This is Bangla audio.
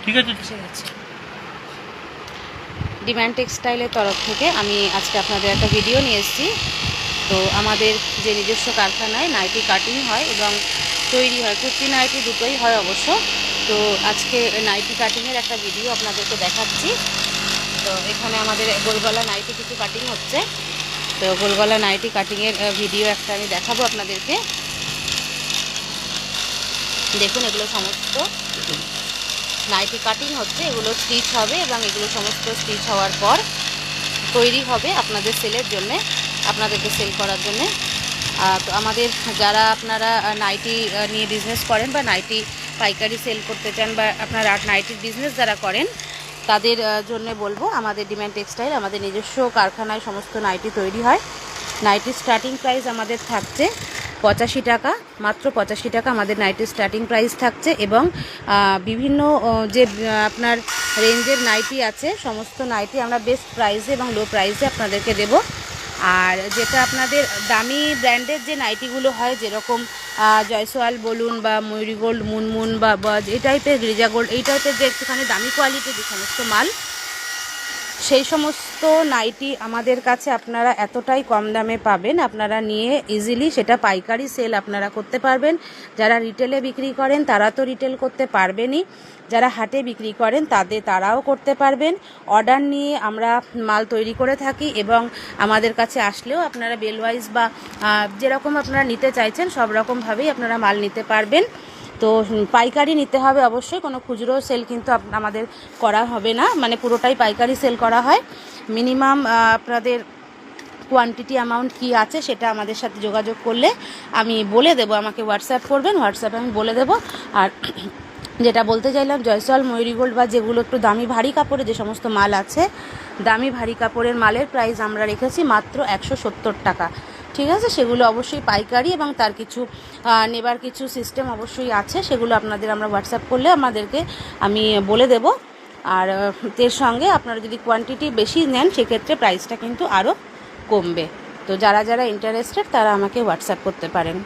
ঠিক আছে। ডিম্যান্ড টেক্সটাইলের তরফ থেকে আমি আজকে আপনাদের একটা ভিডিও নিয়ে এসেছি। তো আমাদের যে নিজস্ব কারখানায় নাইটি কাটিং হয় এবং তৈরি হয়, কুর্তি নাইটি দুটোই হয় অবশ্য। তো আজকে নাইটি কাটিংয়ের একটা ভিডিও আপনাদেরকে দেখাচ্ছি। তো এখানে আমাদের গোলগলা নাইটি কিছু কাটিং হচ্ছে। তো গোলগলা নাইটি কাটিংয়ের ভিডিও একটা আমি দেখাবো আপনাদেরকে। দেখুন, এগুলো সমস্ত নাইটি কাটিং হচ্ছে, এগুলো স্টিচ হবে এবং এগুলো সমস্ত স্টিচ হওয়ার পর তৈরি হবে আপনাদের সেলের জন্যে, আপনাদেরকে সেল করার জন্যে। তো আমাদের যারা আপনারা নাইটি নিয়ে বিজনেস করেন বা নাইটি পাইকারি সেল করতে চান বা আপনারা নাইটির বিজনেস যারা করেন তাদের জন্য বলবো, আমাদের ডিম্যান্ড টেক্সটাইল আমাদের নিজস্ব কারখানায় সমস্ত নাইটি তৈরি হয়। নাইটির স্টার্টিং প্রাইস আমাদের থাকছে 85 টাকা, মাত্র 85 টাকা আমাদের নাইটির স্টার্টিং প্রাইস থাকছে। এবং বিভিন্ন যে আপনার রেঞ্জের নাইটি আছে, সমস্ত নাইটি আমরা বেস্ট প্রাইসে এবং লো প্রাইসে আপনাদেরকে দেব। আর যেটা আপনাদের দামি ব্র্যান্ডের যে নাইটিগুলো হয়, যেরকম জয়সওয়াল বলুন বা ময়ূরী গোল্ড, মুনমুন বা এই টাইপের, গিরিজা গোল্ড, এই টাইপের যে একটুখানি দামি কোয়ালিটির যে সমস্ত মাল, সেই সমস্ত নাইটি আমাদের কাছে আপনারা এতটাই কম দামে পাবেন, আপনারা নিয়ে ইজিলি সেটা পাইকারি সেল আপনারা করতে পারবেন। যারা রিটেলে বিক্রি করেন তারা তো রিটেল করতে পারবেনই, যারা হাটে বিক্রি করেন তারাও করতে পারবেন। অর্ডার নিয়ে আমরা মাল তৈরি করে থাকি এবং আমাদের কাছে আসলেও আপনারা বেলওয়াইজ বা যেরকম আপনারা নিতে চাইছেন সব রকমভাবেই আপনারা মাল নিতে পারবেন। তো পাইকারি নিতে হবে অবশ্যই, কোনো খুচরো সেল কিন্তু আমাদের করা হবে না, মানে পুরোটাই পাইকারি সেল করা হয়। মিনিমাম আপনাদের কোয়ান্টিটি অ্যামাউন্ট কি আছে সেটা আমাদের সাথে যোগাযোগ করলে আমি বলে দেব, আমাকে হোয়াটসঅ্যাপ করবেন, হোয়াটসঅ্যাপে আমি বলে দেব। আর যেটা বলতে চাইলাম, জয়সওয়াল, ময়ূরী গোল্ড বা যেগুলো একটু দামি ভারী কাপড়ে যে সমস্ত মাল আছে, দামি ভারী কাপড়ের মালের প্রাইস আমরা রেখেছি মাত্র 170 টাকা। ঠিক আছে, সেগুলো অবশ্যই পাইকারি এবং তার কিছু নেবার কিছু সিস্টেম অবশ্যই আছে, সেগুলো আপনাদের আমরা হোয়াটসঅ্যাপ করলে আমাদেরকে আমি বলে দেব। আর এর সঙ্গে আপনারা যদি কোয়ান্টিটি বেশি নেন সেক্ষেত্রে প্রাইসটা কিন্তু আরও কমবে। তো যারা যারা ইন্টারেস্টেড তারা আমাকে হোয়াটসঅ্যাপ করতে পারেন।